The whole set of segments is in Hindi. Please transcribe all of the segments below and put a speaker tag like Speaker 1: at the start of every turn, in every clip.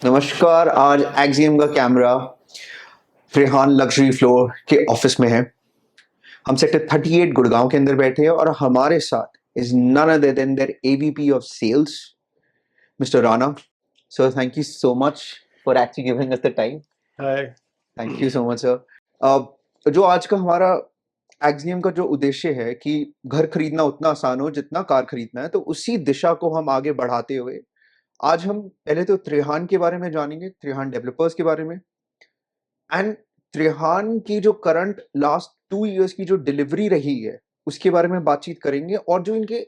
Speaker 1: नमस्कार। आज एक्सियम का कैमरा रेहान लग्जरी फ्लोर के ऑफिस में है। हम सेक्टर 38 गुड़गांव के अंदर बैठे हैं और हमारे साथ is none other than there AVP of sales mister Rana. Sir, thank you so much for actually giving us the time.
Speaker 2: Hi.
Speaker 1: Thank you so much sir. जो आज का हमारा एक्सियम का जो उद्देश्य है कि घर खरीदना उतना आसान हो जितना कार खरीदना है, तो उसी दिशा को हम आगे बढ़ाते हुए आज हम पहले तो त्रिहान के बारे में जानेंगे, त्रिहान डेवलपर्स के बारे में, एंड त्रिहान की जो करंट लास्ट 2 इयर्स की जो डिलीवरी रही है उसके बारे में बातचीत करेंगे, और जो इनके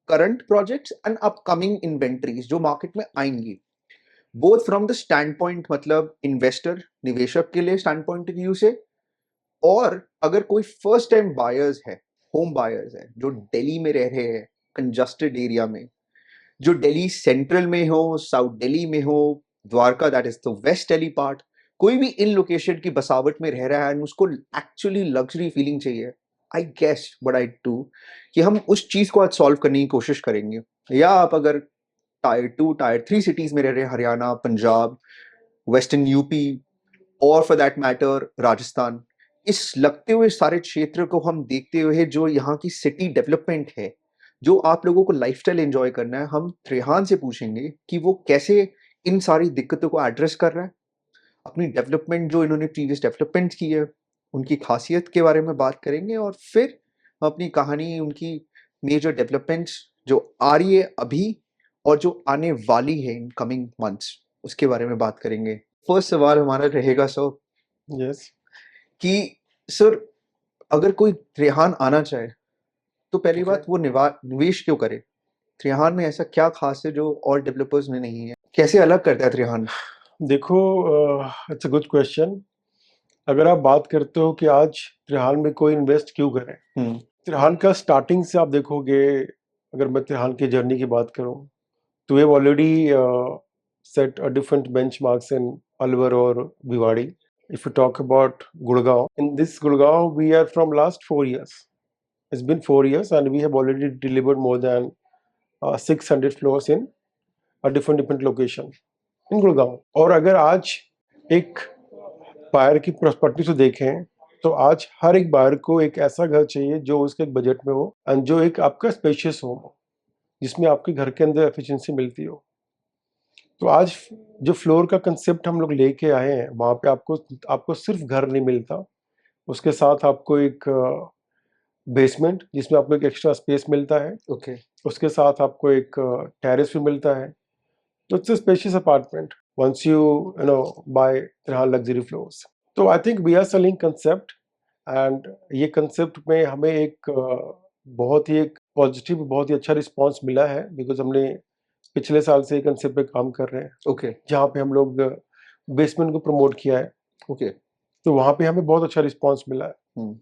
Speaker 1: current projects and upcoming inventories जो मार्केट में आएंगी, both from the stand point, मतलब इन्वेस्टर निवेशक के लिए स्टैंड पॉइंट व्यू से, और अगर कोई फर्स्ट टाइम बायर्स है, होम बायर्स है जो दिल्ली में रह रहे हैं, कंजस्टेड एरिया में, जो दिल्ली सेंट्रल में हो, साउथ दिल्ली में हो, Dwarka that is the west Delhi part, कोई भी इन लोकेशन की बसावट में रह रहा है और उसको एक्चुअली लग्जरी फीलिंग चाहिए, I guess what I do कि हम उस चीज को आज सॉल्व करने की कोशिश करेंगे। या आप अगर टायर 2 टायर 3 सिटीज में रह रहे हैं, हरियाणा, पंजाब, वेस्टर्न यूपी, और फॉर दैट मैटर राजस्थान, इस लगते हुए सारे क्षेत्र को हम देखते हुए जो यहाँ की सिटी डेवलपमेंट है, जो आप लोगों को लाइफस्टाइल एंजॉय करना है, हम त्रिहान से पूछेंगे कि वो कैसे इन सारी दिक्कतों को एड्रेस कर रहा है। अपनी डेवलपमेंट जो इन्होंने प्रीवियस डेवलपमेंट की है उनकी खासियत के बारे में बात करेंगे, और फिर हम अपनी कहानी उनकी मेजर डेवलपमेंट्स जो आ रही है अभी और जो आने वाली है इन कमिंग मंथ्स, उसके बारे में बात करेंगे। फर्स्ट सवाल हमारा रहेगा सर
Speaker 2: यस।
Speaker 1: कि सर, अगर कोई त्रिहान आना चाहे तो पहली
Speaker 2: ओके।
Speaker 1: बात वो निवेश क्यों करे? त्रिहान में ऐसा क्या खास है जो और डेवलपर्स में नहीं है? कैसे अलग करता है त्रिहान?
Speaker 2: देखो, इट्स अ गुड क्वेश्चन। अगर आप बात करते हो कि आज त्रिहान में कोई इन्वेस्ट क्यों करे,
Speaker 1: हम्म।
Speaker 2: त्रिहान का स्टार्टिंग से आप देखोगे, अगर मैं त्रिहान की जर्नी की बात करूं तो we have already set a different benchmarks in Alwar और Bhiwadi. If you talk about Gurgaon, in this Gurgaon we are from last 4 years. It's been 4 years and we have already delivered more than 600 floors in a different location इन गुड़गांव। और अगर आज एक बायर की पर्सपेक्टिव से देखें तो आज हर एक बायर को एक ऐसा घर चाहिए जो उसके बजट में हो एंड जो एक आपका स्पेशियस होम हो, जिसमें आपके घर के अंदर एफिशिएंसी मिलती हो। तो आज जो फ्लोर का कंसेप्ट हम लोग लेके आए हैं, वहाँ पे आपको आपको सिर्फ घर नहीं मिलता, उसके साथ आपको एक बेसमेंट जिसमें आपको एक एक्स्ट्रा स्पेस मिलता है।
Speaker 1: ओके।
Speaker 2: उसके साथ आपको एक टेरेस भी मिलता है। So it's a spacious apartment once you know buy Trihal luxury floors. तो I think we are selling concept and ये concept में हमें एक बहुत ही एक पॉजिटिव, बहुत ही अच्छा रिस्पांस मिला है, बिकॉज हमने पिछले साल से कंसेप्ट पे काम कर रहे हैं।
Speaker 1: ओके।
Speaker 2: जहाँ पे हम लोग बेसमेंट को प्रमोट किया है,
Speaker 1: ओके।
Speaker 2: तो वहाँ पे हमें बहुत अच्छा रिस्पांस मिला है।
Speaker 1: हम्म।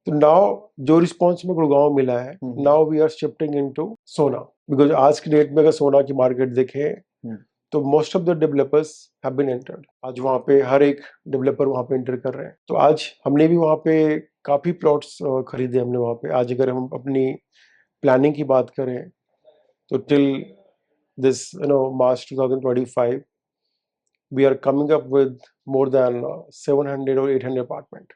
Speaker 2: तो नाउ जो रिस्पांस में गुड़गांव मिला है,
Speaker 1: hmm.
Speaker 2: Now we are shifting into Sohna, because आज की डेट में अगर सोना की मार्केट देखें
Speaker 1: हम्म।
Speaker 2: तो most of the developers have been entered. आज वहाँ पे हर एक डेवलपर वहाँ पे एंटर कर रहे हैं। तो आज हमने भी वहाँ पे काफ़ी प्लॉट्स खरीदे हमने वहाँ पे। आज अगर हम अपनी प्लानिंग की बात करें तो till this March 2025 we are coming up with more than 700 और 800 apartment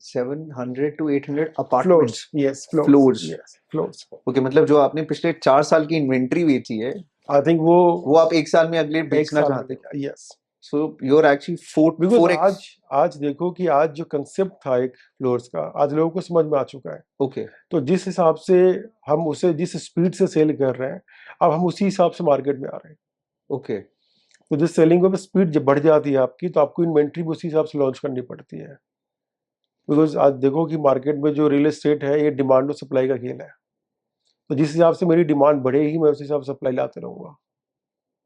Speaker 1: 700 to 800
Speaker 2: floors.
Speaker 1: Apartments.
Speaker 2: Yes,
Speaker 1: floors.
Speaker 2: Floors. Yes, floors.
Speaker 1: Okay, मतलब जो आपने पिछले 4 साल की इन्वेंट्री बेची है
Speaker 2: आई थिंक
Speaker 1: वो आप एक साल में अगले
Speaker 2: एक
Speaker 1: बेचना
Speaker 2: साल
Speaker 1: चाहते हो।
Speaker 2: में। Yes,
Speaker 1: so you are actually
Speaker 2: because
Speaker 1: 4x।
Speaker 2: आज देखो कि आज जो कंसेप्ट था एक फ्लोर्स का, आज लोगों को समझ में आ चुका है।
Speaker 1: ओके।
Speaker 2: तो जिस हिसाब से हम उसे जिस स्पीड से सेल कर रहे हैं, अब हम उसी हिसाब से मार्केट में आ रहे हैं।
Speaker 1: ओके।
Speaker 2: तो जिस सेलिंग में स्पीड जब बढ़ जाती है आपकी, तो आपको इन्वेंट्री भी उसी हिसाब से लॉन्च करनी पड़ती है। बिकॉज आज देखो कि मार्केट में जो रियल एस्टेट है, ये डिमांड और सप्लाई का खेल है। तो जिस हिसाब से मेरी डिमांड बढ़ेगी, मैं उस हिसाब से सप्लाई लाते रहूंगा।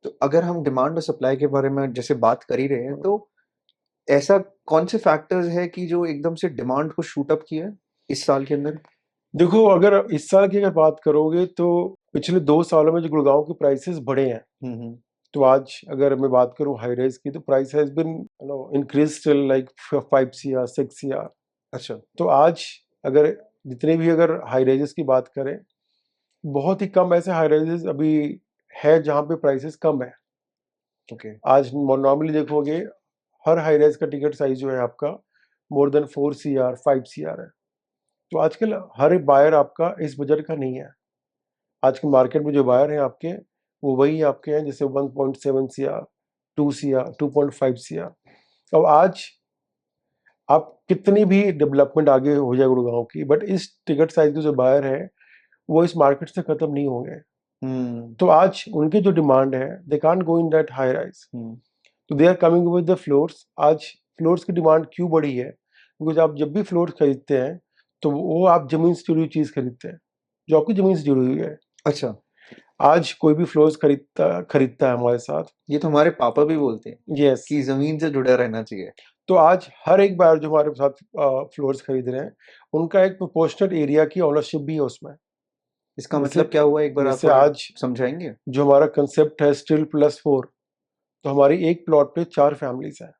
Speaker 1: तो अगर हम डिमांड और सप्लाई के बारे में जैसे बात कर ही रहे हैं, तो ऐसा कौन से फैक्टर्स है कि जो एकदम से डिमांड को शूट अप किया है इस साल के अंदर?
Speaker 2: देखो, अगर इस साल की अगर बात करोगे तो पिछले 2 सालों में जो गुड़गांव के प्राइसेस बढ़े हैं,
Speaker 1: हम्म।
Speaker 2: तो आज अगर मैं बात करूं हाई राइज की, तो price has been increase till like 5 CR 6 CR।
Speaker 1: अच्छा।
Speaker 2: तो आज अगर जितने भी अगर हाई राइजेस की बात करें, बहुत ही कम ऐसे हाई राइजेस अभी है जहाँ पे प्राइसेस कम है।
Speaker 1: ओके।
Speaker 2: आज नॉर्मली देखोगे हर हाई राइज का टिकट साइज जो है आपका मोर देन 4 CR 5 CR है। तो आजकल हर एक बायर आपका इस बजट का नहीं है। आज के मार्केट में जो बायर हैं आपके वो वही आपके हैं जैसे 1.7 CR 2 CR 2.5 CR। अब आज आप कितनी भी डेवलपमेंट आगे हो जाए गुड़गांव की, बट इस टिकट साइज के जो बायर है वो इस मार्केट से खत्म नहीं होंगे।
Speaker 1: हम्म।
Speaker 2: तो आज उनके जो डिमांड है they can't go in that high rise,
Speaker 1: hmm.
Speaker 2: तो they are coming with the floors. आज फ्लोर्स की डिमांड क्यों बढ़ी है? बिकॉज आप जब भी फ्लोर खरीदते हैं तो वो आप जमीन से जुड़ी हुई चीज खरीदते हैं जो आपकी जमीन से जुड़ी हुई है।
Speaker 1: अच्छा,
Speaker 2: आज कोई भी फ्लोर्स खरीदता खरीदता है हमारे साथ।
Speaker 1: ये तो हमारे पापा भी बोलते हैं
Speaker 2: यस।
Speaker 1: कि जमीन से जुड़ा रहना चाहिए।
Speaker 2: तो आज हर एक बार जो हमारे साथ फ्लोर्स खरीद रहे हैं उनका एक प्रोपोर्शनल एरिया की ओनरशिप भी है उसमें।
Speaker 1: इसका
Speaker 2: जैसे
Speaker 1: मतलब क्या हुआ, एक बार आप
Speaker 2: जैसे
Speaker 1: थोड़ा
Speaker 2: आज
Speaker 1: समझाएंगे?
Speaker 2: जो हमारा कंसेप्ट है स्टिल +4, तो हमारी एक प्लॉट पे 4 फैमिलीज हैं।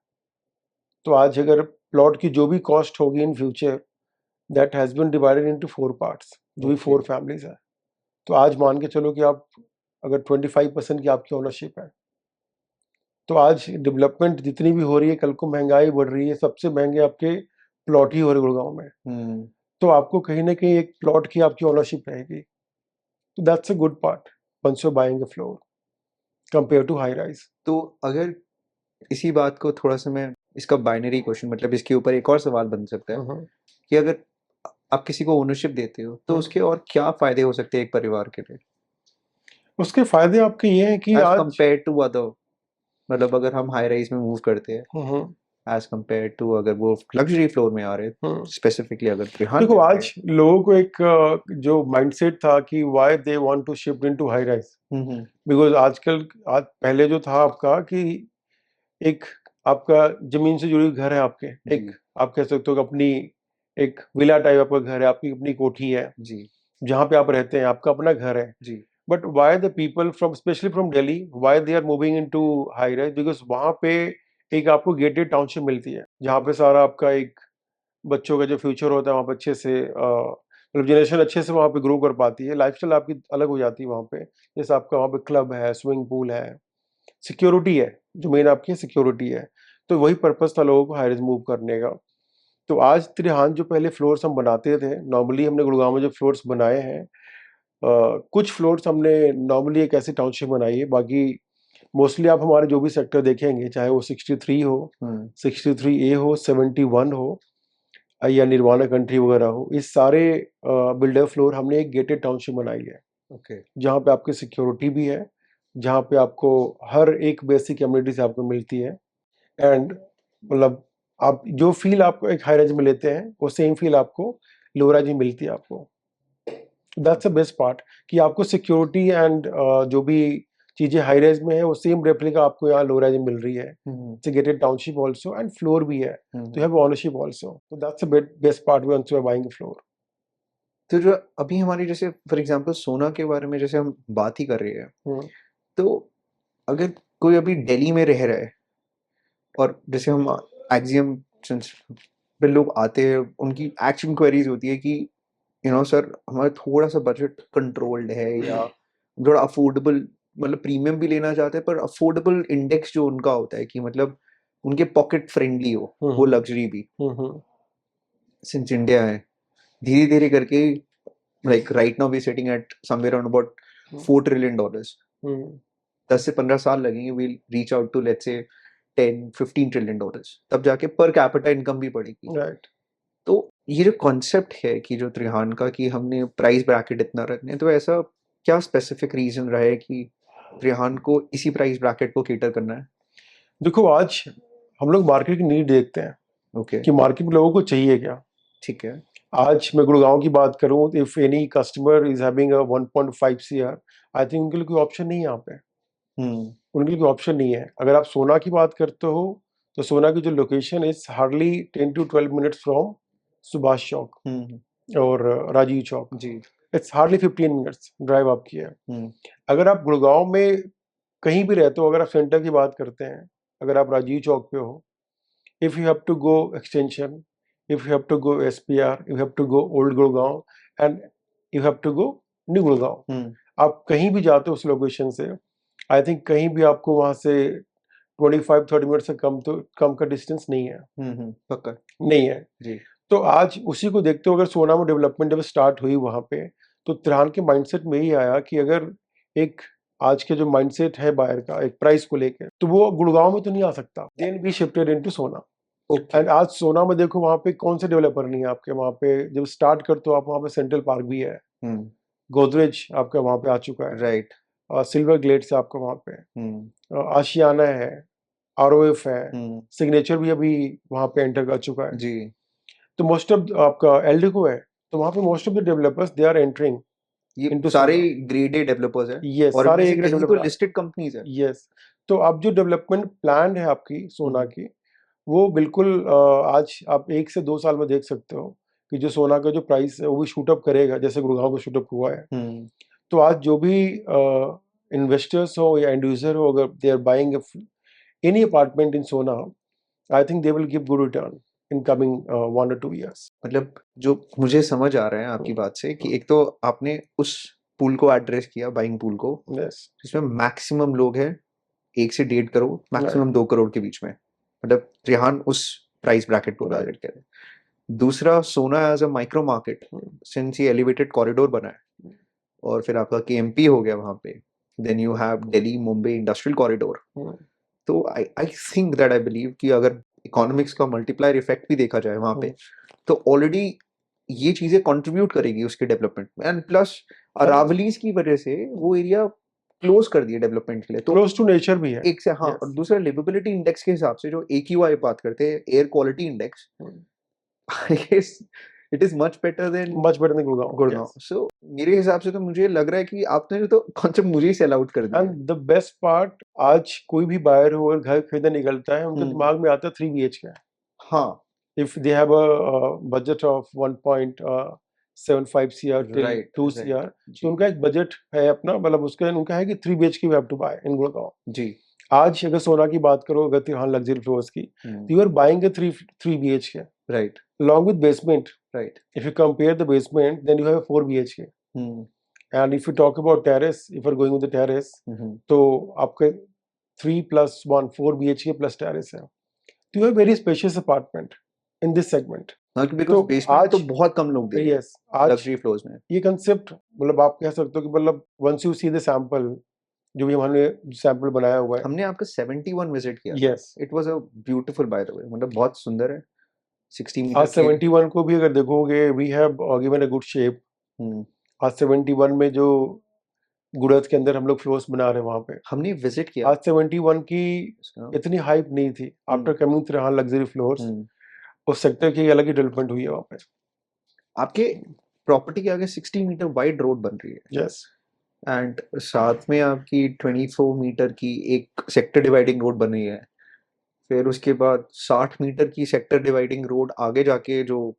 Speaker 2: तो आज अगर प्लॉट की जो भी कॉस्ट होगी in future that has been divided into 4 parts, जो भी
Speaker 1: ओके।
Speaker 2: 4 फैमिलीज है। तो आज मान के चलो कि आप अगर 25% की आपकी ओनरशिप है, तो आज डेवलपमेंट जितनी भी हो रही है, कल को महंगाई बढ़ रही है, सबसे महंगे आपके प्लॉट ही हो रहे गुड़गांव में।
Speaker 1: हम्म।
Speaker 2: तो आपको कहीं ना कहीं एक प्लॉट की आपकी ओनरशिप रहेगी। तो that's a good part once you buying a floor compare to high rise.
Speaker 1: तो अगर इसी बात को थोड़ा सा मैं, इसका बाइनरी क्वेश्चन, मतलब इसके ऊपर एक और सवाल बन सकता है कि अगर आप किसी को ओनरशिप देते हो तो उसके और क्या फायदे हो सकते हैं एक परिवार के लिए,
Speaker 2: उसके फायदे आपके ये हैं कि
Speaker 1: एज
Speaker 2: आज
Speaker 1: कम्पेयर टू अदर, मतलब अगर हम हाई राइज में मूव करते हैं एज कम्पेयर टू अगर वो लग्जरी फ्लोर में आ रहे हैं, स्पेसिफिकली अगर त्रिहान
Speaker 2: देखो
Speaker 1: में आ रहे
Speaker 2: आज लोगों को एक जो माइंडसेट था कि why they want to shift into high rise,
Speaker 1: हैं।
Speaker 2: बिकॉज आजकल आज पहले जो था आपका कि एक आपका जमीन से जुड़ी हुई घर है आपके, एक
Speaker 1: जी।
Speaker 2: आप कह सकते हो कि अपनी एक विला टाइप आपका घर है, आपकी अपनी कोठी है
Speaker 1: जी।
Speaker 2: जहाँ पे आप रहते हैं, आपका अपना घर है।
Speaker 1: जी।
Speaker 2: But why the people from specially from Delhi why they are moving into high rise, because वहाँ पे एक आपको गेटेड टाउनशिप मिलती है जहाँ पे सारा आपका एक बच्चों का जो फ्यूचर होता है वहाँ पे अच्छे से मतलब जनरेशन अच्छे से वहाँ पे ग्रो कर पाती है, लाइफस्टाइल आपकी अलग हो जाती है वहाँ पे। जैसे आपका वहाँ पे क्लब है, स्विमिंग पूल है, सिक्योरिटी है, जो मेन आपकी सिक्योरिटी है। तो वही पर्पस था लोगों को हाई राइज मूव करने का। तो आज त्रिहान जो पहले फ्लोर्स हम बनाते थे, नॉर्मली हमने गुड़गांव में जो फ्लोर्स बनाए हैं, कुछ फ्लोर्स हमने नॉर्मली एक ऐसी टाउनशिप बनाई है, बाकी मोस्टली आप हमारे जो भी सेक्टर देखेंगे, चाहे वो 63 हो, 63A हो, 71 हो या निर्वाणा कंट्री वगैरह हो, इस सारे बिल्डर फ्लोर हमने एक गेटेड टाउनशिप बनाई है।
Speaker 1: ओके।
Speaker 2: जहाँ पे आपकी सिक्योरिटी भी है, जहाँ पे आपको हर एक बेसिक एमिनिटीज आपको मिलती है, एंड मतलब आप जो फील आपको एक हाई राइज में लेते हैं वो सेम फील आपको लो राइज में मिलती है आपको। दैट्स द बेस्ट पार्ट कि आपको सिक्योरिटी एंड जो भी चीजें हाई राइज में है वो सेम रेप्लिका आपको यहाँ लो राइज में मिल रही है। It's gated township also and floor भी है, तो यू हैव ओनरशिप आल्सो। तो that's the best part when you are buying a floor.
Speaker 1: तो जो अभी हमारी, जैसे फॉर एग्जांपल सोना के बारे में जैसे हम बात ही कर रहे हैं, तो अगर कोई अभी दिल्ली में रह रहा है और जैसे हम एक्सियम पे लोग आते हैं, उनकी एक्शन क्वेरीज होती है कि सर हमारा थोड़ा सा बजट कंट्रोल्ड है या थोड़ा अफोर्डेबल, मतलब प्रीमियम भी लेना चाहते हैं पर अफोर्डेबल इंडेक्स जो उनका होता है कि मतलब उनके पॉकेट फ्रेंडली हो वो लग्जरी भी, सिंस इंडिया है धीरे धीरे करके, like right now we sitting at somewhere around about $4 trillion. 10 से 15 साल लगेंगे, we'll reach out to let's say $10-15 trillion, तब जाके पर कैपिटा इनकम भी बढ़ेगी।
Speaker 2: राइट।
Speaker 1: तो ये जो कॉन्सेप्ट है कि जो त्रिहान का कि हमने प्राइस ब्रैकेट इतना रखने, तो ऐसा क्या स्पेसिफिक रीजन रहा है कि त्रिहान को इसी प्राइस ब्रैकेट को केटर करना है?
Speaker 2: देखो आज हम लोग मार्केट की नीड देखते हैं
Speaker 1: ओके।
Speaker 2: कि मार्केट में लोगों को चाहिए क्या।
Speaker 1: ठीक है।
Speaker 2: आज मैं गुड़गांव की बात करूं, if any customer is having a 1.5 CR, I think उनके लिए कोई ऑप्शन नहीं है यहाँ पे। उनके लिए कोई ऑप्शन नहीं है। अगर आप सोना की बात करते हो तो सोना की जो location is hardly 10 to 12 minutes from Subhash Chowk और राजीव चौक।
Speaker 1: जी।
Speaker 2: इट्स हार्डली 15 मिनट्स ड्राइव आपकी है। अगर आप गुड़गांव में कहीं भी रहते हो, अगर आप सेंटर की बात करते हैं, अगर आप राजीव चौक पे हो, if you have to go extension, if you have to go SPR, you have to go old Gurgaon and you have to go new Gurgaon, आप कहीं भी जाते हो उस लोकेशन से, आई थिंक कहीं भी आपको वहाँ से 25-30 मिनट से कम का डिस्टेंस नहीं है,
Speaker 1: पक्का
Speaker 2: नहीं है।
Speaker 1: जी।
Speaker 2: तो आज उसी को देखते हुए अगर सोना में डेवलपमेंट जब स्टार्ट हुई वहाँ पे, तो त्रिहान के माइंडसेट में यही आया कि अगर एक आज के जो माइंडसेट है बायर का एक प्राइस को लेके, तो वो गुड़गांव में तो नहीं आ सकता, देन बी शिफ्टेड इनटू सोना।
Speaker 1: ओके।
Speaker 2: एंड आज सोना में देखो वहाँ पे कौन से डेवलपर नहीं है आपके, वहाँ पे जब स्टार्ट करते हो आप वहाँ पे सेंट्रल पार्क भी है, गोदरेज आपका वहाँ पे आ चुका है,
Speaker 1: राइट।
Speaker 2: सिल्वर ग्लेड्स आपका वहाँ पे, आशियाना है, आरओएफ है, सिग्नेचर भी अभी वहाँ पे एंटर कर चुका है।
Speaker 1: जी।
Speaker 2: तो मोस्ट ऑफ आपका एल्डिको है, तो वहाँ पे most of the developers they are entering
Speaker 1: ये
Speaker 2: इनटू
Speaker 1: सारे
Speaker 2: सोना।
Speaker 1: ग्रेड ए डेवलपर्स हैं
Speaker 2: यस,
Speaker 1: और इनमें
Speaker 2: सारे
Speaker 1: से
Speaker 2: ए ग्रेड
Speaker 1: कहीं तो
Speaker 2: डेवलपर।
Speaker 1: लिस्टेड कंपनीज है।
Speaker 2: यस, तो अब जो डेवलपमेंट प्लान है आपकी सोना की, वो बिल्कुल आज आप 1 से 2 साल में देख सकते हो कि जो सोना का जो प्राइस है वो भी शूट अप करेगा, जैसे गुड़गांव का शूट अप हुआ है। तो आज जो भी इन्वेस्टर्स हो या एंड यूजर हो, अगर they are buying any apartment in Sohna, I think they will give good return in coming 1 or 2 years।
Speaker 1: मतलब जो मुझे समझ आ रहा है आपकी बात से कि एक तो आपने उस पूल को एड्रेस किया, बाइंग पूल को,
Speaker 2: यस,
Speaker 1: जिसमें मैक्सिमम लोग हैं 1 से 1.5 करोड़, मैक्सिमम
Speaker 2: राइट,
Speaker 1: 2 करोड़ के बीच में। मतलब रिहान उस प्राइस ब्रैकेट को टारगेट
Speaker 2: राइट।
Speaker 1: करे। दूसरा, Sohna as a micro market, since ये एलिवेटेड कॉरिडोर बना है और फिर आपका केएमपी हो गया वहां पे, then you have Delhi Mumbai industrial corridor. तो I think that I believe कि अगर इकोनॉमिक्स का मल्टीप्लायर इफेक्ट भी देखा जाए वहां पे, तो ऑलरेडी ये चीजें कंट्रीब्यूट करेगी उसके डेवलपमेंट में। एंड प्लस अरावलीज की वजह से वो एरिया क्लोज कर दिया डेवलपमेंट के लिए। तो
Speaker 2: क्लोज टू नेचर भी है।
Speaker 1: एक से हाँ, और
Speaker 2: यस,
Speaker 1: दूसरा लिवेबिलिटी इंडेक्स के हिसाब से जो AQI बात करते हैं, air quality index, I guess it is much better than
Speaker 2: much better than Gurgaon.
Speaker 1: Gurgaon. So मेरे हिसाब से तो मुझे लग रहा है कि आपने जो तो कॉन्सेप्ट मुझे ही सेल आउट कर दिया
Speaker 2: एंड
Speaker 1: है।
Speaker 2: द बेस्ट पार्ट, आज कोई भी बायर हो और घर खरीदने निकलता है, उनके दिमाग में आता है 3 BHK।
Speaker 1: हाँ,
Speaker 2: if they have a budget of 1.75 CR till
Speaker 1: right
Speaker 2: 2
Speaker 1: right
Speaker 2: CR, तो
Speaker 1: जी
Speaker 2: उनका एक बजट है अपना, मतलब उसका उनका है कि 3 BHK we have to buy in Gurgaon.
Speaker 1: जी।
Speaker 2: आज अगर सोना की बात करो, अगर त्रिहान लग्जरी फ्लोर्स की, you are buying a 3 BHK
Speaker 1: right
Speaker 2: along with basement।
Speaker 1: Right.
Speaker 2: If you compare the basement, then you have a 4 BHK। And if you talk about terrace, if you are going with the terrace, तो आपके 3+1 4 BHK plus terrace है, तो you have very spacious apartment in this segment।
Speaker 1: हाँ, बिकॉज
Speaker 2: तो
Speaker 1: बेसमेंट तो
Speaker 2: आज,
Speaker 1: बहुत कम लोग दे रहे हैं
Speaker 2: यस, आज
Speaker 1: लग्जरी फ्लोर्स में।
Speaker 2: ये कंसेप्ट, मतलब आप कह सकते हो कि मतलब once you see the sample, जो भी हमने सैंपल बनाया हुआ है।
Speaker 1: हमने आपका 71 विजिट किया था।
Speaker 2: Yes,
Speaker 1: it was a beautiful by the way, मतलब बहुत सुंदर है। 60
Speaker 2: आज
Speaker 1: मीटर की
Speaker 2: 71 को भी अगर देखोगे, we have given a good shape. आज 71 में जो गुड़त के अंदर हम लोग फ्लोर्स बना रहे हैं वहाँ पे,
Speaker 1: हमने विजिट किया
Speaker 2: आज 71 की
Speaker 1: इसका।
Speaker 2: इतनी हाइप नहीं थी। आफ्टर कमिंग थ्रू हाँ लग्जरी फ्लोर्स,
Speaker 1: हम्म।
Speaker 2: उस सेक्टर की अलग ही डेवलपमेंट हुई है वहाँ पे।
Speaker 1: आपके प्रॉपर्टी के आगे 60 मीटर वाइड रोड बन रही है
Speaker 2: यस,
Speaker 1: एंड साथ में आपकी 24 मीटर की एक सेक्टर डिवाइडिंग रोड बन रही है। फिर उसके बाद 60 मीटर की सेक्टर डिवाइडिंग रोड आगे जाके जो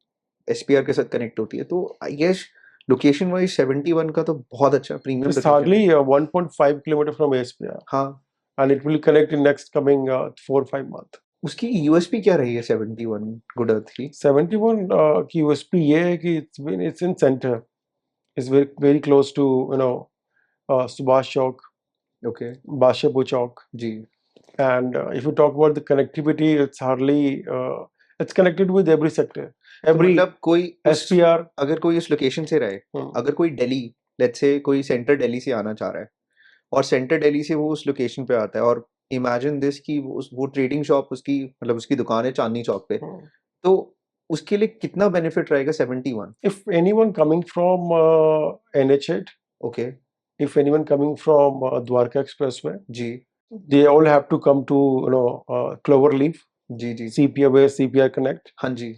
Speaker 1: SPR के साथ कनेक्ट होती है। तो आई गेस लोकेशन वाइज 71 का तो बहुत अच्छा प्रीमियम
Speaker 2: इट्स
Speaker 1: लोकेशन
Speaker 2: हार्डली
Speaker 1: है।
Speaker 2: 1.5 किलोमीटर फ्रॉम ASPR
Speaker 1: हाँ,
Speaker 2: and it will connect in next coming 4-5 month।
Speaker 1: उसकी यूएसपी क्या रही है 71 गुड अर्थ की?
Speaker 2: 71 की यूएसपी ये है कि it's in center, it's very close to Subhash Chowk,
Speaker 1: okay
Speaker 2: Bashapur Chowk।
Speaker 1: जी।
Speaker 2: And if you talk about the connectivity, it's connected with every sector,
Speaker 1: तो
Speaker 2: every
Speaker 1: मतलब कोई
Speaker 2: SPR।
Speaker 1: अगर कोई इस लोकेशन से रहे, अगर कोई दिल्ली, लेट्स से कोई सेंटर दिल्ली से आना चाह रहा है और सेंटर दिल्ली से वो उस लोकेशन पे आता है, और इमेजिन दिस कि वो ट्रेडिंग शॉप उसकी, मतलब उसकी दुकान है चांदनी चौक पे, तो उसके लिए कितना बेनिफिट रहेगा 71?
Speaker 2: If anyone coming from NH8,
Speaker 1: okay
Speaker 2: if anyone coming from Dwarka Expressway,
Speaker 1: जी
Speaker 2: they all have to come to Cloverleaf,
Speaker 1: जी जी
Speaker 2: CPR where CPR connect।
Speaker 1: हाँ जी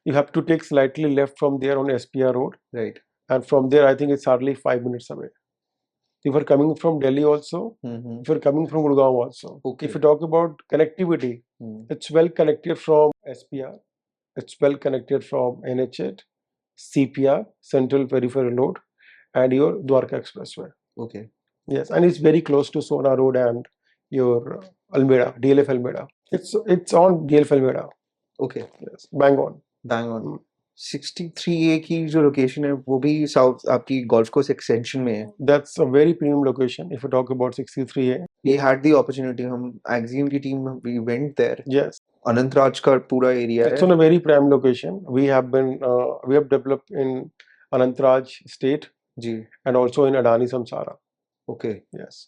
Speaker 2: You have to take slightly left from there on SPR road,
Speaker 1: right.
Speaker 2: and from there I think it's hardly 5 minutes away। If you're coming from Delhi also, if you're coming from Gurgaon also,
Speaker 1: Okay.
Speaker 2: if you talk about connectivity, it's well connected from SPR, it's well connected from NH8, CPR, Central Peripheral Road, and your Dwarka Expressway।
Speaker 1: Okay
Speaker 2: Yes, and it's very close to Sona Road and your Almeda, DLF Almeda। It's on DLF Almeda।
Speaker 1: Okay
Speaker 2: Yes, bang on।
Speaker 1: Bang on. 63A की जो लोकेशन है वो भी साउथ आपकी गोल्फ कोर्स एक्सटेंशन में है।
Speaker 2: That's a very premium location if you talk about 63A.
Speaker 1: We had the opportunity, हम Axiom की team we went there.
Speaker 2: Yes,
Speaker 1: Anantraj का पूरा एरिया
Speaker 2: it's
Speaker 1: है।
Speaker 2: on a very prime location. We have developed in Anantraj State
Speaker 1: जी,
Speaker 2: and also in Adani Samsara.
Speaker 1: Okay.
Speaker 2: Yes.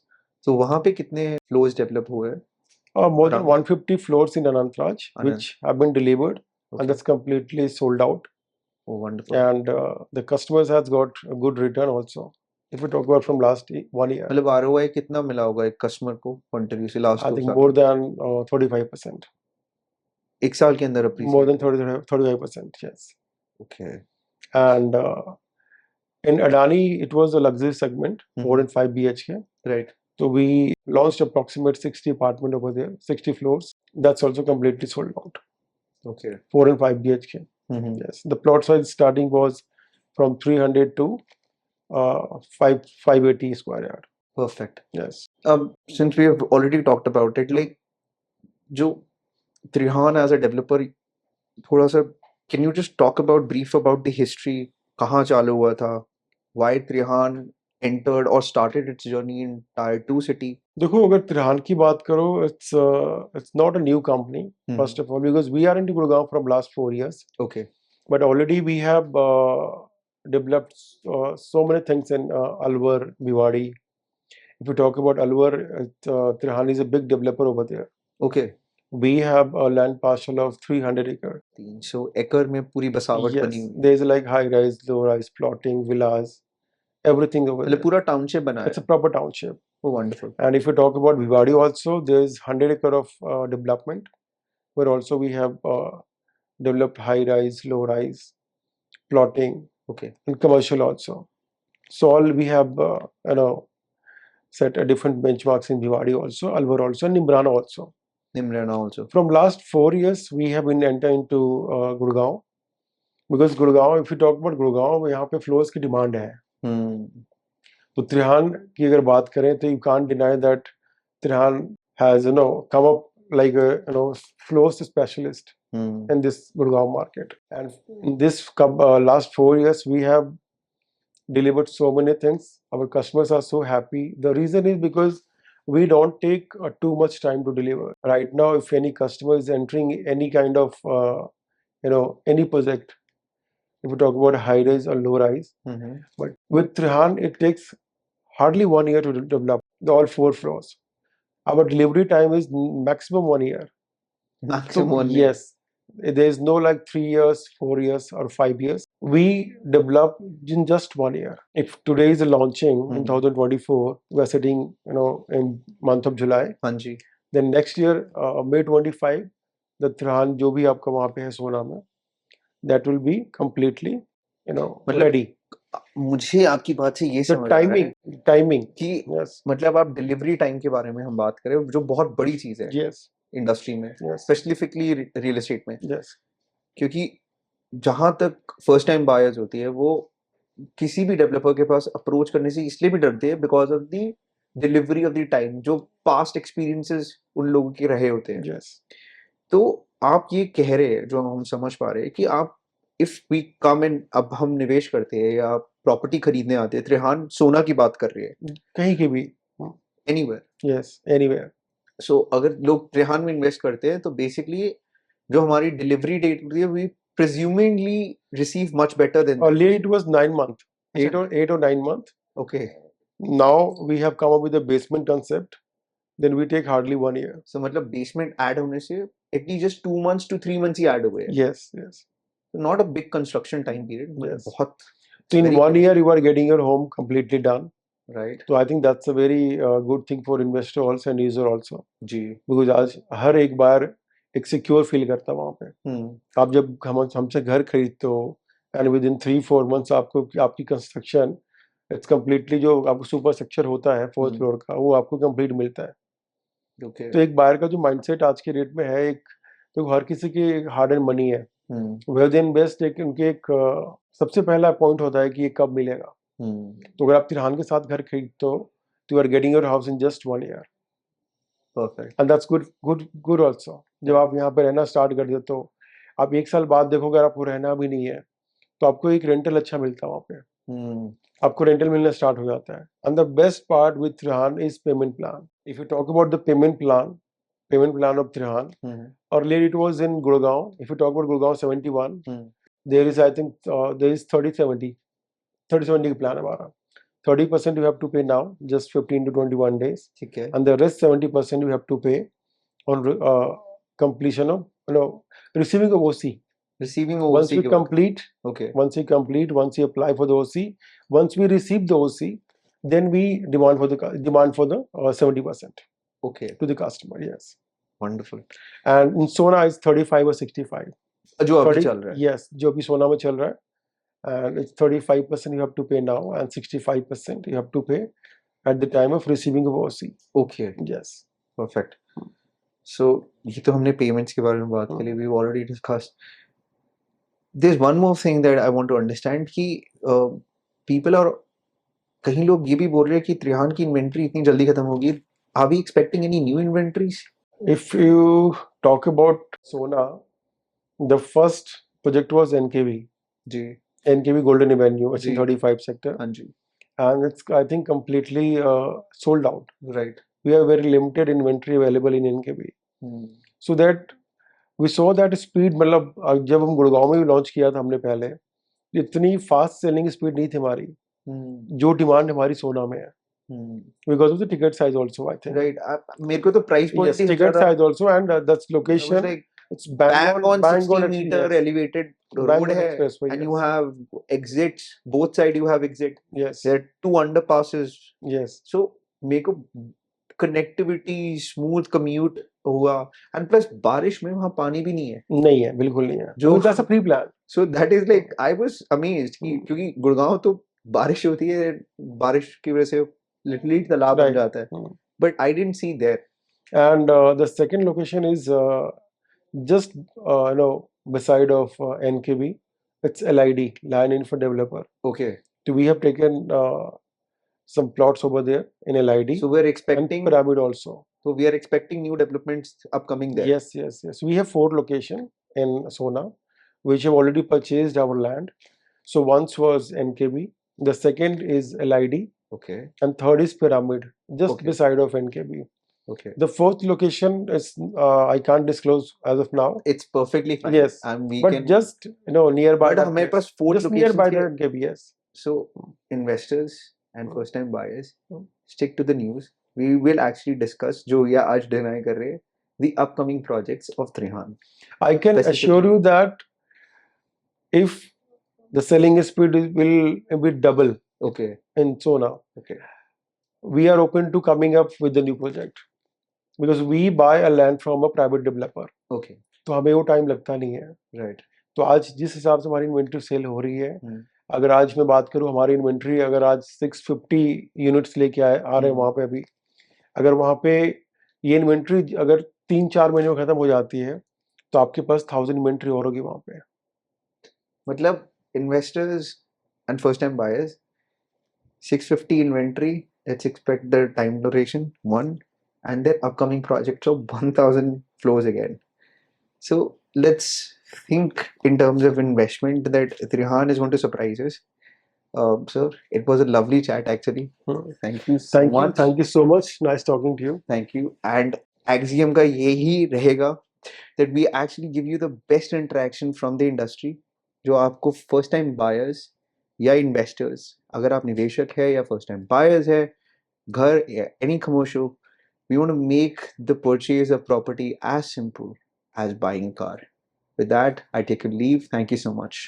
Speaker 1: तो वहाँ पे कितने फ्लोर्स डेवलप हुए हैं?
Speaker 2: More than
Speaker 1: Around
Speaker 2: 150 floors in Anantraj, which have been delivered,
Speaker 1: Okay.
Speaker 2: and that's completely sold out.
Speaker 1: Oh, wonderful.
Speaker 2: And the customers has got a good return also. If we talk about from last 1 year,
Speaker 1: मतलब ROI कितना मिला होगा एक कस्टमर को पॉइंट ऑफ व्यू से लास्ट
Speaker 2: I
Speaker 1: 2
Speaker 2: think
Speaker 1: साल
Speaker 2: more than 35%.
Speaker 1: एक साल के अंदर
Speaker 2: More than
Speaker 1: appreciate
Speaker 2: 35%, yes.
Speaker 1: Okay.
Speaker 2: And in Adani, it was a luxury segment, more than 5 BHK.
Speaker 1: Right.
Speaker 2: So we launched approximate 60 apartment over there, 60 floors. That's also completely sold out.
Speaker 1: Okay.
Speaker 2: 4 and 5 BHK. Yes, the plot size starting was from 300 to 580 square yard.
Speaker 1: Perfect.
Speaker 2: Yes.
Speaker 1: Since we have already talked about it, like जो त्रिहान एज अ डेवलपर थोड़ा सा can you just talk about brief about the history, कहाँ चालू हुआ था, why Trehan entered or started its journey in tier 2 city?
Speaker 2: देखो अगर त्रिहान की बात करो, it's not a new company first of all, because we are into Gurgaon from last 4 years,
Speaker 1: Okay.
Speaker 2: but already we have developed so many things in Alwar, Bhiwadi. If you talk about Alwar, Trihan is a big developer over there.
Speaker 1: Okay.
Speaker 2: We have a land parcel of 300 acre.
Speaker 1: 300 एकड़ में पूरी बसावट
Speaker 2: Yes,
Speaker 1: बनी हुई है।
Speaker 2: there is like high rise, low rise, plotting, villas, everything over
Speaker 1: मतलब
Speaker 2: there.
Speaker 1: पूरा टाउनशिप बना
Speaker 2: It's a
Speaker 1: है।
Speaker 2: proper township.
Speaker 1: Oh, wonderful.
Speaker 2: And if you talk about Bhiwadi also, there is 100 acre of development, where also we have developed high rise, low rise, plotting,
Speaker 1: Okay.
Speaker 2: and commercial also. So all we have, set a different benchmarks in Bhiwadi also, Alwar also, and Nimrana also.
Speaker 1: Nimrana also.
Speaker 2: From last 4 years, we have been entering into Gurgaon, because Gurgaon, if you talk about Gurgaon, यहाँ पे floors की demand है. तो त्रिहान की अगर बात करें तो you can't deny that Trihan has come up like a floors specialist in this Gurgaon market. And in this last 4 years, we have delivered so many things. Our customers are so happy. The reason is because we don't take too much time to deliver. Right now, if any customer is entering any kind of any project, if we talk about high rise or low rise, but with Trihan, it takes hardly 1 year to develop all 4 floors. Our delivery time is maximum 1 year.
Speaker 1: Maximum
Speaker 2: So
Speaker 1: 1 year.
Speaker 2: yes, there is no like 3 years, 4 years, or 5 years. We develop in just 1 year. If today is launching in 2024, we are sitting in month of July.
Speaker 1: हाँ जी।
Speaker 2: Then next year, May 25, the Trihan जो भी आपका वहाँ पे है सोना में, that will be completely
Speaker 1: मतलब
Speaker 2: ready.
Speaker 1: मुझे आपकी बात से ये
Speaker 2: The
Speaker 1: समझ आ रहा है
Speaker 2: timing.
Speaker 1: कि
Speaker 2: Yes.
Speaker 1: मतलब आप डिलीवरी टाइम के बारे में हम बात करें जो बहुत बड़ी चीज है
Speaker 2: Yes.
Speaker 1: इंडस्ट्री में,
Speaker 2: Yes.
Speaker 1: स्पेसिफिकली रियल एस्टेट में,
Speaker 2: Yes.
Speaker 1: क्योंकि जहां तक फर्स्ट टाइम बायर्स होती है वो किसी भी डेवलपर के पास अप्रोच करने से इसलिए भी डरते हैं because of the delivery of the time, जो पास्ट एक्सपीरियंसेस उन लोगों के रहे होते हैं।
Speaker 2: Yes.
Speaker 1: तो आप ये कह रहे हैं, जो हम समझ पा रहे हैं कि आप इफ वी कम इन, अब हम निवेश करते हैं या प्रॉपर्टी खरीदने आते हैं, त्रिहान सोना की बात कर रही है
Speaker 2: कहीं की भी.
Speaker 1: एनीवेयर।
Speaker 2: Yes. Anywhere.
Speaker 1: सो अगर लोग त्रिहान में इन्वेस्ट करते हैं तो बेसिकली जो हमारी डिलीवरी डेट होती है we presumingly receive much better than
Speaker 2: Earlier it was 9 months,
Speaker 1: अच्छा।
Speaker 2: 8 or 9 months.
Speaker 1: Okay.
Speaker 2: Now we have come up with a basement concept. Then we take hardly 1 year.
Speaker 1: सो मतलब बेसमेंट ऐड होने से at least just 2 months to 3 months he add हुए हैं।
Speaker 2: Yes, yes,
Speaker 1: not a big construction time period,
Speaker 2: yes.
Speaker 1: बहुत
Speaker 2: So in
Speaker 1: very
Speaker 2: 1 year you are getting your home completely done.
Speaker 1: Right.
Speaker 2: So I think that's a very good thing for investor also and user also,
Speaker 1: जी।
Speaker 2: because आज हर एक बार एक सिक्योर फील करता है वहाँ पे. आप जब हमसे घर खरीदते हो एंड विद इन 3-4 months आपको आपकी कंस्ट्रक्शन इट्स कम्प्लीटली, जो आपको सुपर स्ट्रक्चर होता है 4th फ्लोर का, वो आपको कंप्लीट मिलता है.
Speaker 1: ओके।
Speaker 2: तो एक बायर का जो माइंडसेट आज के डेट में है, एक तो हर किसी की हार्ड एंड मनी है, वेल इन्वेस्ट, एक उनके एक सबसे पहला पॉइंट होता है कि ये कब मिलेगा. तो अगर आप तिरहान के साथ घर खरीदते हो तो you are getting your house in just 1 year.
Speaker 1: Perfect.
Speaker 2: And that's good also. जब आप यहाँ पे रहना स्टार्ट कर देते हो, आप 1 साल बाद देखोगे अगर आपको रहना भी नहीं है तो आपको एक रेंटल अच्छा मिलता है वहाँ पे,
Speaker 1: Hmm.
Speaker 2: आपको रेंटल मिलना स्टार्ट हो जाता है. And the best part with Trehan is payment plan. If you talk about the payment plan of Trehan,
Speaker 1: Hmm.
Speaker 2: earlier it was in Gurgaon. If you talk about Gurgaon 71,
Speaker 1: Hmm.
Speaker 2: there is, I think, there is 30-70 plan हमारा. 30% you have to pay now, just 15 to 21 days,
Speaker 1: ठीक है.
Speaker 2: and the rest 70% you have to pay on completion of, receiving of OC.
Speaker 1: Receiving
Speaker 2: Once
Speaker 1: OC
Speaker 2: we
Speaker 1: के बाद.
Speaker 2: complete,
Speaker 1: Okay.
Speaker 2: once we apply for the OC, once we receive the OC, then we demand for the 70%
Speaker 1: Okay.
Speaker 2: to the customer. Yes,
Speaker 1: Wonderful.
Speaker 2: and in Sona is 35 or 65.
Speaker 1: जो अभी
Speaker 2: 30,
Speaker 1: चल रहा है.
Speaker 2: yes, जो अभी सोना में चल रहा है, and it's 35% you have to pay now and 65% you have to pay at the time of receiving of OC.
Speaker 1: Okay.
Speaker 2: Yes.
Speaker 1: Perfect. So ये तो हमने payments के बारे में बात कर ली. We've already discussed. There's one more thing that I want to understand कि people are, कहीं लोग ये भी बोल रहे हैं कि त्रिहान की इन्वेंट्री इतनी जल्दी खत्म होगी. Are we expecting any new inventories?
Speaker 2: If you talk about Sona, the first project was NKV.
Speaker 1: Ji.
Speaker 2: NKV Golden Avenue,
Speaker 1: ji.
Speaker 2: 35 sector,
Speaker 1: हाँ जी.
Speaker 2: and it's, I think, completely sold out.
Speaker 1: Right.
Speaker 2: We have very limited inventory available in NKV.
Speaker 1: Hmm.
Speaker 2: So that we saw that speed, मतलब जब हम गुड़गांव में भी लॉन्च किया था हमने पहले, इतनी फास्ट सेलिंग स्पीड नहीं थी हमारी
Speaker 1: Hmm.
Speaker 2: जो डिमांड हमारी सोना में है,
Speaker 1: Hmm.
Speaker 2: because of the ticket size also, I think.
Speaker 1: Right. मेरे को तो price point
Speaker 2: Yes,
Speaker 1: ही
Speaker 2: ticket
Speaker 1: ज़्यादा.
Speaker 2: size also, and that's
Speaker 1: I was
Speaker 2: location.
Speaker 1: like
Speaker 2: It's bang
Speaker 1: bang on
Speaker 2: bang
Speaker 1: 60
Speaker 2: on
Speaker 1: meter
Speaker 2: yes,
Speaker 1: elevated
Speaker 2: bang
Speaker 1: road
Speaker 2: on
Speaker 1: है,
Speaker 2: expressway.
Speaker 1: and
Speaker 2: Yes,
Speaker 1: you have exits both side. You have exit.
Speaker 2: yes,
Speaker 1: There are 2 underpasses.
Speaker 2: yes,
Speaker 1: So मेरे को connectivity smooth commute हुआ, and plus बारिश में वहाँ पानी भी नहीं है.
Speaker 2: नहीं है, बिल्कुल नहीं है.
Speaker 1: जो-
Speaker 2: So that's a pre-plan.
Speaker 1: So that is like I was amazed कि क्योंकि गुड़गांव तो बारिश होती है, बारिश की वजह से literally तालाब बन
Speaker 2: Right.
Speaker 1: जाता है. But I didn't see there.
Speaker 2: And the second location is just beside of NKB. It's LID, Lion Infra Developer.
Speaker 1: Okay.
Speaker 2: So we have taken some plots over there in LID
Speaker 1: So we're
Speaker 2: and
Speaker 1: expecting.
Speaker 2: Pyramid also.
Speaker 1: So we are expecting new developments upcoming there.
Speaker 2: Yes, yes, yes. We have 4 locations in Sona, which have already purchased our land. So once was NKB, the second is LID,
Speaker 1: Okay.
Speaker 2: and third is Pyramid, just
Speaker 1: Okay.
Speaker 2: beside of NKB.
Speaker 1: Okay.
Speaker 2: The fourth location is I can't disclose as of now,
Speaker 1: It's perfectly fine.
Speaker 2: Yes,
Speaker 1: And we
Speaker 2: but
Speaker 1: can.
Speaker 2: just nearby.
Speaker 1: But
Speaker 2: that
Speaker 1: हमारे
Speaker 2: place.
Speaker 1: पास 4
Speaker 2: just
Speaker 1: locations
Speaker 2: nearby
Speaker 1: के.
Speaker 2: the NKB. Yes.
Speaker 1: So investors and
Speaker 2: Hmm.
Speaker 1: first time buyers,
Speaker 2: Hmm.
Speaker 1: stick to the news. We will actually discuss जो ये आज deny कर रहे हैं, the upcoming projects of Trihan.
Speaker 2: I can assure
Speaker 1: Specifically.
Speaker 2: you that if the selling speed will be double
Speaker 1: Okay.
Speaker 2: in Sona,
Speaker 1: Okay.
Speaker 2: we are open to coming up with the new project because we buy a land from a private developer.
Speaker 1: Okay.
Speaker 2: तो हमें वो टाइम लगता नहीं है.
Speaker 1: Right.
Speaker 2: तो आज जिस हिसाब से हमारी इन्वेंट्री सेल हो रही है,
Speaker 1: Hmm.
Speaker 2: अगर आज मैं बात करूं हमारी इन्वेंट्री अगर आज 650 यूनिट्स लेके आ रहे हैं वहाँ पे अभी, अगर वहाँ पे ये इन्वेंट्री अगर 3-4 महीने में खत्म हो जाती है तो आपके पास 1000 इन्वेंट्री और होगी वहाँ पे.
Speaker 1: मतलब investors and first time buyers, 650 inventory. Let's expect the time duration 1, and their upcoming projects of 1000 flows again. So let's think in terms of investment that Trihan is going to surprise us. Sir, it was a lovely chat actually. Thank you so much.
Speaker 2: Thank you so much. Nice talking to you.
Speaker 1: Thank you. And Axiom का यही रहेगा that we actually give you the best interaction from the industry. जो आपको first time buyers या investors, अगर आप निवेशक है या first time buyers है, घर या any commercial, we want to make the purchase of property as simple as buying a car. With that, I take a leave. Thank you so much.